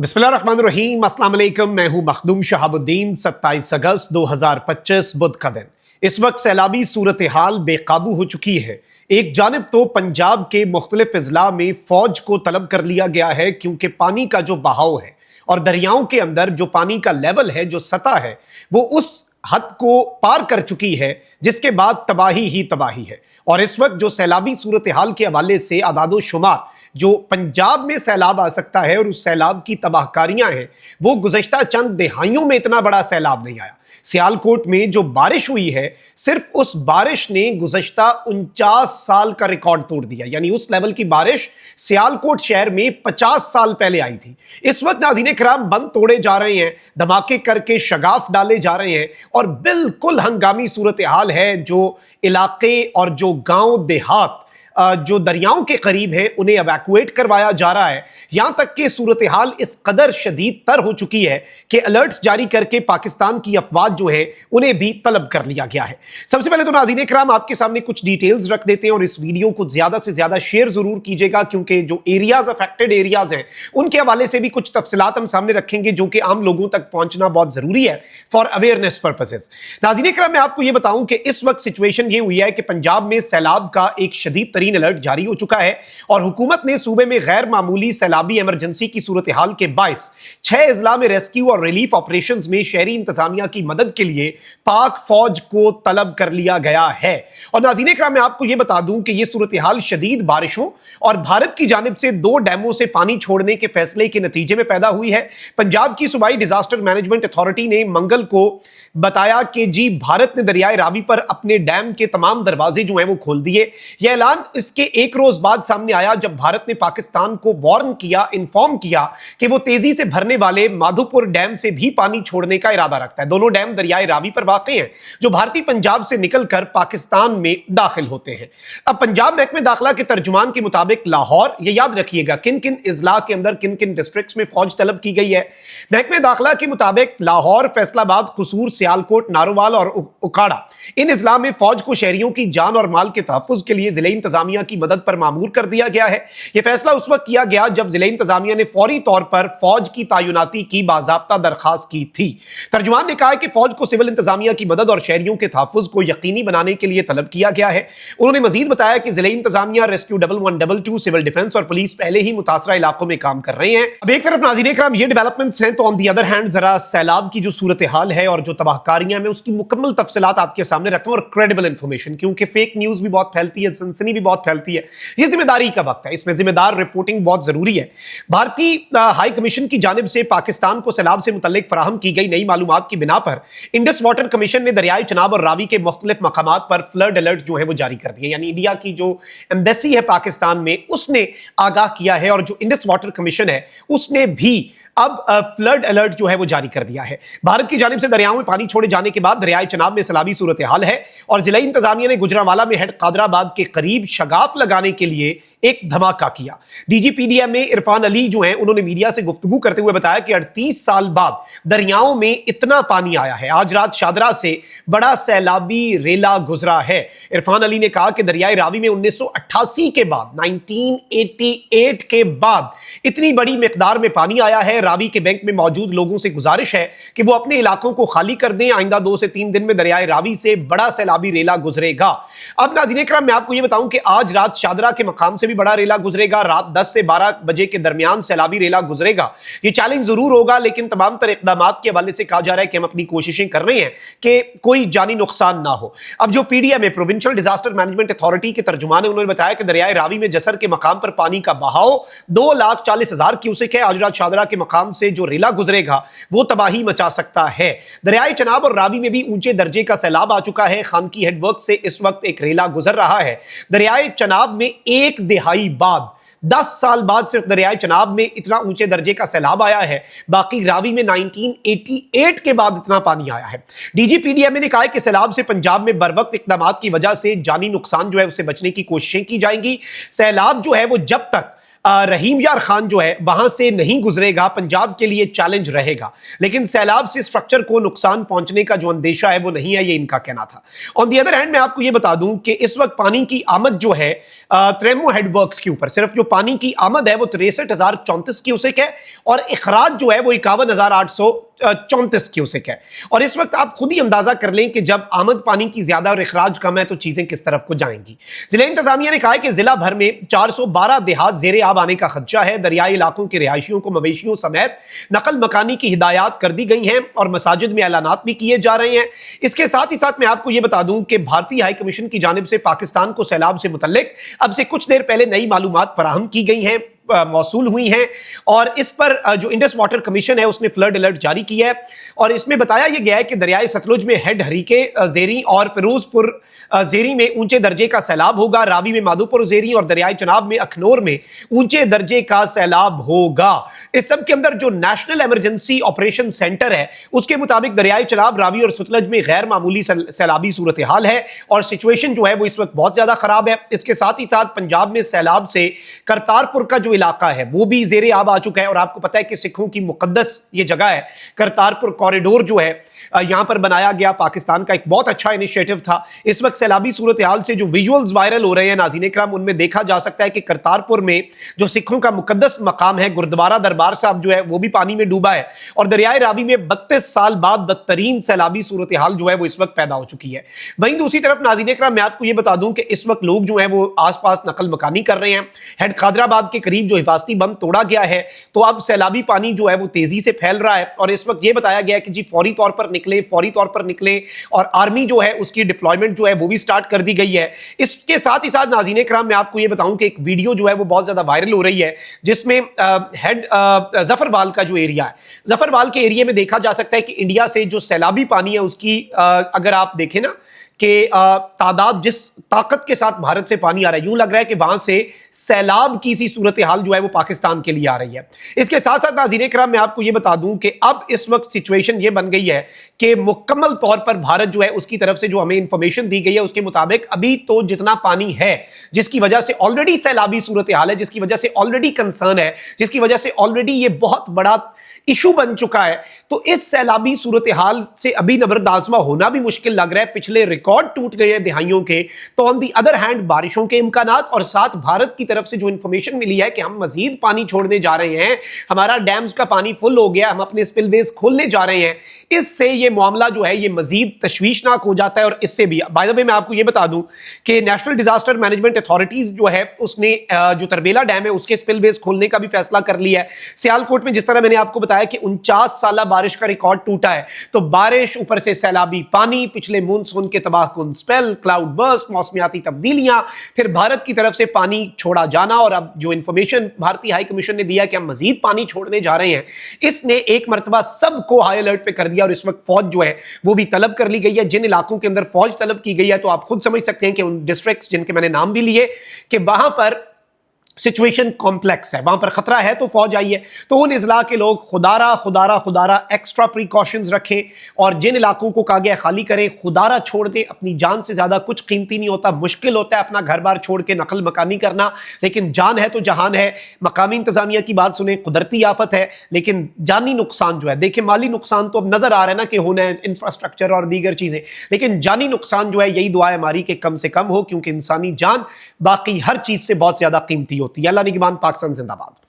बिस्मिल्लाहिर्रहमानिर्रहीम, अस्सलाम वालेकुम। मैं हूं मखदूम शहाबुद्दीन। 27 अगस्त 2025 बुध का दिन। इस वक्त सैलाबी सूरत हाल बेकाबू हो चुकी है। एक जानिब तो पंजाब के मुख्तलिफ अजला में फौज को तलब कर लिया गया है क्योंकि पानी का जो बहाव है और दरियाओं के अंदर जो पानी का लेवल है, जो सतह है, वो उस हद को पार कर चुकी है जिसके बाद तबाही ही तबाही है। और इस वक्त जो सैलाबी सूरत हाल के हवाले से आदादो शुमार जो पंजाब में सैलाब आ सकता है और उस सैलाब की तबाहकारियां हैं, वो गुज़श्ता चंद दिहाइयों में इतना बड़ा सैलाब नहीं आया। सियालकोट में जो बारिश हुई है, सिर्फ उस बारिश ने गुज़श्ता 49 साल का रिकॉर्ड तोड़ दिया। यानी उस लेवल की बारिश सियालकोट शहर में 50 साल पहले आई थी। इस वक्त नाज़रीन किराम बंद तोड़े जा रहे हैं, धमाके करके शगाफ डाले जा रहे हैं और बिल्कुल हंगामी सूरत हाल है। जो इलाके और जो गांव देहात जो दरियाओं के करीब हैं, उन्हें एवैक्यूएट करवाया जा रहा है। यहां तक कि सूरत हाल इस कदर शदीद तर हो चुकी है कि अलर्ट्स जारी करके पाकिस्तान की अफवाज जो हैं उन्हें भी तलब कर लिया गया है। सबसे पहले तो नाज़रीन किराम आपके सामने कुछ डिटेल्स रख देते हैं और इस वीडियो को ज्यादा से ज्यादा शेयर जरूर कीजिएगा, क्योंकि जो एरियाज अफेक्टेड एरियाज हैं उनके हवाले से भी कुछ तफसीलात हम सामने रखेंगे जो कि आम लोगों तक पहुंचना बहुत जरूरी है फॉर अवेयरनेस पर्पसेस। नाज़रीन किराम मैं आपको यह बताऊं कि इस वक्त सिचुएशन ये हुई है कि पंजाब में सैलाब का एक शदीद अलर्ट जारी हो चुका है और हुकूमत ने सूबे में गैर मामूली सैलाबी इमरजेंसी की सूरत हाल के बायस 6 अजला में रेस्क्यू और रिलीफ ऑपरेशंस में शहरी इंतजामिया की मदद के लिए पाक फौज को तलब कर लिया गया है। और नाज़रीन इकराम मैं आपको यह बता दूं कि यह सूरत हाल शदीद बारिशों और भारत की जानिब से 2 डैमों से पानी छोड़ने के फैसले के नतीजे में पैदा हुई है। पंजाब की सूबाई डिजास्टर मैनेजमेंट अथॉरिटी ने मंगल को बताया कि जी भारत ने दरियाए रावी पर अपने डैम के तमाम दरवाजे जो हैं वो खोल दिए। यह ऐलान इसके एक रोज बाद सामने आया जब भारत ने पाकिस्तान को वार्न किया, इन्फॉर्म किया कि वो तेजी से भरने वाले माधोपुर डैम से भी पानी छोड़ने का इरादा रखता है। दोनों डैम दरियाए रावी पर वाक़ई हैं जो भारतीय पंजाब से निकलकर पाकिस्तान में दाखिल होते हैं। अब पंजाब महकमे दाखिला के तर्जुमान के मुताबिक लाहौर, ये याद रखिएगा किन किन इजला के अंदर किन किन डिस्ट्रिक्ट्स में फौज तलब की गई है। महकमे दाखिला के मुताबिक लाहौर, फैसलाबाद, कसूर, सियालकोट, नारोवाल और उकाड़ा, इन इजला में फौज को शहरियों की जान और माल के तहफ्फुज़ के लिए जिले इंतजामिया की मदद पर मामूर कर दिया गया है। यह फैसला उस वक्त किया गया जब जिले इंतजामिया ने फौरी तौर पर फौज की तायुनाती की बाज़ाब्ता दरखास्त की थी। तर्जुमान ने कहा कि फौज को सिविल इंतजामिया की मदद और शहरियों के तहफ्फुज़ को यकीनी बनाने के लिए तलब किया गया है। उन्होंने मजीद बताया कि जिले इंतजामिया, रेस्क्यू 1122, सिविल डिफेंस और पुलिस पहले ही मुतासरा इलाकों में काम कर रहे हैं। अब एक तरफ नाज़रीन इकराम ये डेवलपमेंट्स हैं, तो ऑन दी अदर हैंड जरा सैलाब की जो सूरत हाल है और जो तबाहकारियां मैं उसकी मुकम्मल तफसीलात आपके सामने रखता हूं और क्रेडिबल इंफॉर्मेशन, क्योंकि फेक न्यूज भी बहुत फैलती है, सनसनी भी बहुत फैलती है। ये जिम्मेदारी का वक्त है, इसमें जिम्मेदार रिपोर्टिंग बहुत जरूरी है। भारतीय हाई कमीशन की जानिब से पाकिस्तान को सैलाब से मुतल्लिक फराहम की गई नई मालूमात की बिना पर इंडस वाटर कमीशन ने दरियाई चनाब और रावी के मुख्तलिफ मकामात पर फ्लड अलर्ट जो है वो जारी कर दिए। यानी इंडिया की जो एम्बेसी है पाकिस्तान में, उसने आगाह किया है और जो इंडस वाटर कमीशन है उसने भी अब फ्लड अलर्ट जो है वो जारी कर दिया है। भारत की जानिब से दरियाओं में पानी छोड़े जाने के बाद दरियाई चनाब में सैलाबी सूरत हाल है और जिला इंतजामिया ने गुजरांवाला में हेड कादराबाद के करीब शगाफ लगाने के लिए एक धमाका किया। DGPDM में इरफान अली जो है उन्होंने मीडिया से गुफ्तगू करते हुए बताया कि 38 साल बाद दरियाओं में इतना पानी आया है। आज रात शादरा से बड़ा सैलाबी रेला गुजरा है। इरफान अली ने कहा कि दरियाई रावी में 1988 के बाद 1988 के बाद इतनी बड़ी मिकदार में पानी आया है। रावी के बैंक में मौजूद लोगों से गुजारिश है कि वो अपने इलाकों को खाली कर दें। आइंदा 2 से 3 दिन में दरियाए रावी से बड़ा सैलाबी रेला गुजरेगा। अब नाज़रीन इकराम मैं आपको यह बताऊं कि आज रात शादरा के मकाम से भी बड़ा रेला गुजरेगा। रात 10 से 12 बजे के दरमियान सैलाबी रेला गुजरेगा। ये चैलेंज जरूर होगा, लेकिन तमाम तरह इक़दामात के हवाले से कहा जा रहा है कि हम अपनी कोशिशें कर रहे हैं कि कोई जानी नुकसान ना हो। अब जो PDM है, प्रोविंशियल डिजास्टर मैनेजमेंट अथॉरिटी के तर्जुमान है, उन्होंने बताया कि दरियाए रावी में जसर के मकाम पर पानी का बहाव 2,40,000 क्यूसेक है। आज रात शादरा के मकाम से जो रेला गुजरेगा वो तबाही मचा सकता है। दरियाई चनाब और रावी में भी ऊंचे दर्जे का सैलाब आ चुका है। खानकी हेडवर्क से इस वक्त एक रेला गुजर रहा है। दरियाई चनाब में एक दिहाई बाद 10 साल बाद सिर्फ दरियाई चनाब में इतना ऊंचे दर्जे का सैलाब आया है। बाकी रावी में 1988 के बाद इतना पानी आया है। DGPDM ने कहा कि सैलाब से पंजाब में बरवक्त इक़दामात की वजह से जानी नुकसान जो है उससे बचने की कोशिशें की जाएंगी। सैलाब जो है वो जब तक رحیم یار خان جو ہے وہاں سے نہیں گزرے گا، پنجاب کے لیے چیلنج رہے گا، لیکن سیلاب سے سٹرکچر کو نقصان پہنچنے کا جو اندیشہ ہے وہ نہیں ہے، یہ ان کا کہنا تھا۔ آن دی ادر ہینڈ میں آپ کو یہ بتا دوں کہ اس وقت پانی کی آمد جو ہے تریمو ہیڈ ورکس کے اوپر صرف جو پانی کی آمد ہے وہ 63,034 کیوسک ہے، اور اخراج جو ہے وہ 51,834 کیوسک ہے۔ اور اس وقت آپ خود ہی اندازہ کر لیں کہ جب آمد پانی کی زیادہ اور اخراج کم ہے تو چیزیں کس طرف کو جائیں گی۔ ضلع انتظامیہ نے کہا ہے کہ ضلع بھر میں 412 دیہات زیر آب آنے کا خدشہ ہے، دریائی علاقوں کے رہائشیوں کو مویشیوں سمیت نقل مکانی کی ہدایات کر دی گئی ہیں اور مساجد میں اعلانات بھی کیے جا رہے ہیں۔ اس کے ساتھ ہی ساتھ میں آپ کو یہ بتا دوں کہ بھارتی ہائی کمیشن کی جانب سے پاکستان کو سیلاب سے متعلق اب سے کچھ دیر پہلے نئی معلومات فراہم کی گئی ہیں، موصول ہوئی ہیں، اور اس پر جو انڈس واٹر کمیشن ہے اس نے فلڈ الرٹ جاری کیا ہے، اور اس میں بتایا یہ گیا ہے کہ دریائے ستلج میں ہیڈ ہریکے زیری اور فیروز پور زیری میں اونچے درجے کا سیلاب ہوگا، راوی میں مادھوپور زیری اور دریائے چناب میں اکھنور میں اونچے درجے کا سیلاب ہوگا۔ اس سب کے اندر جو نیشنل ایمرجنسی آپریشن سینٹر ہے اس کے مطابق دریائے چناب، راوی اور ستلج میں غیر معمولی سیلابی صورتحال ہے، اور سچویشن جو ہے وہ اس وقت بہت زیادہ خراب ہے۔ اس کے ساتھ ہی ساتھ پنجاب میں سیلاب سے کرتارپور کا جو علاقہ ہے وہ بھی زیر آب آ چکا ہے، اور آپ کو پتا ہے کہ سکھوں کی مقدس یہ جگہ ہے، کرتارپور کوریڈور جو ہے یہاں پر بنایا گیا، پاکستان کا ایک بہت اچھا انیشیٹو تھا۔ اس وقت سیلابی صورتحال سے جو ویژولز وائرل ہو رہے ہیں ناظرین کرام، ان میں دیکھا جا سکتا ہے کہ کرتارپور میں جو سکھوں کا مقدس مقام ہے گردوارہ دربار صاحب جو ہے وہ بھی پانی میں ڈوبا ہے، اور دریائے راوی میں 32 سال بعد بدترین سیلابی صورتحال جو ہے وہ اس وقت پیدا ہو چکی ہے۔ وہیں دوسری طرف ناظرین کرام میں آپ کو یہ بتا دوں کہ اس وقت لوگ جو ہیں وہ آس پاس نقل مکانی کر رہے ہیں۔ ہیڈ خادرآباد کے قریب جو حفاظتی بند توڑا گیا ہے تو اب سیلابی پانی جو ہے وہ تیزی سے پھیل رہا ہے، اور اس وقت یہ بتایا گیا ہے کہ جی فوری طور پر نکلیں، اور آرمی جو ہے اس کی ڈپلائمنٹ جو ہے وہ بھی سٹارٹ کر دی گئی ہے۔ اس کے ساتھ ہی ساتھ ناظرین کرام میں آپ کو یہ بتاؤں کہ ایک ویڈیو جو ہے وہ بہت زیادہ وائرل ہو رہی ہے، جس میں ہیڈ ظفروال کا جو ایریا ہے، ظفروال کے ایریا میں دیکھا جا سکتا ہے کہ انڈیا سے جو سیلابی پانی ہے اس کی اگر آپ دیکھیں نا کہ تعداد جس طاقت کے ساتھ بھارت سے پانی آ رہا ہے، یوں لگ رہا ہے کہ وہاں سے سیلاب کی سی صورتحال جو ہے وہ پاکستان کے لیے آ رہی ہے۔ اس کے ساتھ ساتھ ناظرین کرام میں آپ کو یہ بتا دوں کہ اب اس وقت سچویشن یہ بن گئی ہے کہ مکمل طور پر بھارت جو ہے اس کی طرف سے جو ہمیں انفارمیشن دی گئی ہے اس کے مطابق ابھی تو جتنا پانی ہے، جس کی وجہ سے آلریڈی سیلابی صورتحال ہے، جس کی وجہ سے آلریڈی کنسرن ہے، جس کی وجہ سے آلریڈی یہ بہت بڑا ایشو بن چکا ہے، تو اس سیلابی صورتحال سے ابھی نبرد آزما ہونا بھی مشکل لگ رہا ہے۔ پچھلے ریکارڈ ٹوٹ گئے ہیں دہائیوں کے، تو آن دی ادر ہینڈ بارشوں کے امکانات اور ساتھ بھارت کی طرف سے جو انفارمیشن ملی ہے کہ ہم مزید پانی چھوڑنے جا رہے ہیں، ہمارا ڈیمز کا پانی فل ہو گیا، ہم اپنے سپل ویز کھولنے جا رہے ہیں، اس سے یہ معاملہ جو ہے یہ مزید تشویشناک ہو جاتا ہے۔ اور اس سے بھی بائی دا وے میں آپ کو یہ بتا دوں کہ نیشنل ڈیزاسٹر مینجمنٹ اتھارٹیز جو ہے اس نے جو تربیلا ڈیم ہے اس کے سپل ویز کھولنے کا بھی فیصلہ کر لیا ہے۔ سیالکوٹ میں جس طرح میں نے آپ کو بتایا کہ 49 سالہ بارش کا ریکارڈ ٹوٹا ہے، تو بارش اوپر سے سیلابی پانی، پچھلے مونسون کے تباہ کن سپیل، کلاؤڈ برسٹ، موسمیاتی تبدیلیاں، پھر بھارت کی طرف سے پانی چھوڑا جانا، اور اب جو انفارمیشن بھارتی ہائی کمیشن نے دیا کہ ہم مزید پانی چھوڑنے جا رہے ہیں، اس نے ایک مرتبہ سب کو ہائی الرٹ پہ کر دیا، اور اس وقت فوج جو ہے وہ بھی طلب کر لی گئی ہے۔ جن علاقوں کے اندر فوج طلب کی گئی ہے تو آپ خود سمجھ سکتے ہیں کہ ان ڈسٹرکٹس جن کے میں نے نام بھی لیے کہ وہاں پر سچویشن کمپلیکس ہے، وہاں پر خطرہ ہے تو فوج آئی ہے۔ تو ان اضلاع کے لوگ خدارہ ایکسٹرا پریکاشنز رکھیں، اور جن علاقوں کو کہا گیا خالی کریں خدارہ چھوڑ دیں۔ اپنی جان سے زیادہ کچھ قیمتی نہیں ہوتا، مشکل ہوتا ہے اپنا گھر بار چھوڑ کے نقل مکانی کرنا، لیکن جان ہے تو جہان ہے۔ مقامی انتظامیہ کی بات سنیں، قدرتی آفت ہے لیکن جانی نقصان جو ہے، دیکھیں مالی نقصان تو اب نظر آ رہا ہے نا کہ ہونا ہے، انفراسٹرکچر اور دیگر چیزیں، لیکن جانی نقصان جو ہے یہی دعا ہے ہماری کہ کم سے کم ہو، کیونکہ انسانی جان باقی ہر چیز سے بہت زیادہ قیمتی ہوتی ہے۔ اللہ نگہبان، پاکستان زندہ باد۔